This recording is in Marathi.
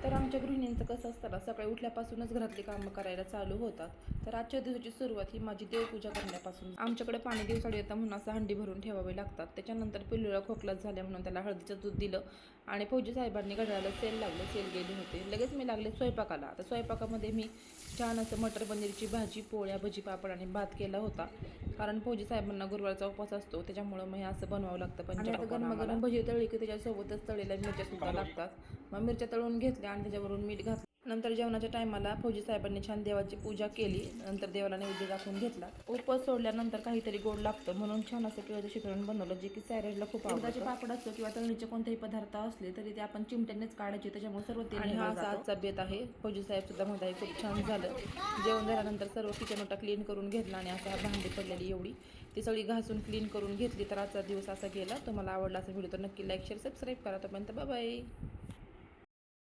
तर आमच्या गृहिणींचं कसं असतं ना, सकाळी उठल्यापासूनच घरातली कामं करायला चालू होतात. तर आजच्या दिवसाची सुरुवात ही माझी देवपूजा करण्यापासून. आमच्याकडे पाणी दिवसाळी येतं म्हणून असं हंडी भरून ठेवावे लागतात. त्याच्यानंतर पिल्लूला खोकलाच झाल्या म्हणून त्याला हळदीचं दूध दिलं आणि फौजी साहेबांनी घड्याळाला सेल लावलं, सेल गेले होते. लगेच मी लागले स्वयंपाकाला. आता स्वयंपाकामध्ये मी छान असं मटर पनीरची भाजी, पोळ्या, भजी, पापड आणि भात केला होता. कारण फौजी साहेबांना गुरुवारचा उपवास असतो, त्याच्यामुळं मग हे असं बनवावं लागतं. आणि आता गरम भजी तळली की त्याच्यासोबतच तळलेल्या मिरच्या सुद्धा लागतात. मग मिरच्या तळून घेतल्या आणि त्याच्यावरून मीठ घातलं. नंतर जेवणाच्या टायमाला फौजी साहेबांनी छान देवाची पूजा केली. नंतर देवाला नैवेद्य दाखवून घेतला. उपवास सोडल्यानंतर काहीतरी गोड लागतं म्हणून छान असं केळीचं शिकरण बनवलं, जे की सायराजला खूप आवडतं. उडदाचे पापड असतो किंवा तळणीचे कोणतेही पदार्थ असले तरी ते आपण चिमट्यानेच काढायचे, त्याच्यामुळे सर्व तेल निघून जातं. आणि हा आजचा बेत आहे. फौजी साहेब सुद्धा म्हणत आहे खूप छान झालं. जेवण झाल्यानंतर सर्व किचन ओटा क्लीन करून घेतला आणि आता भांडी पडलेली एवढी ती सगळी घासून क्लीन करून घेतली. तर आजचा दिवस असा गेला. तुम्हाला आवडला असेल व्हिडिओ तर नक्की लाईक, शेअर, सबस्क्राईब करा. तोपर्यंत बाय बाय.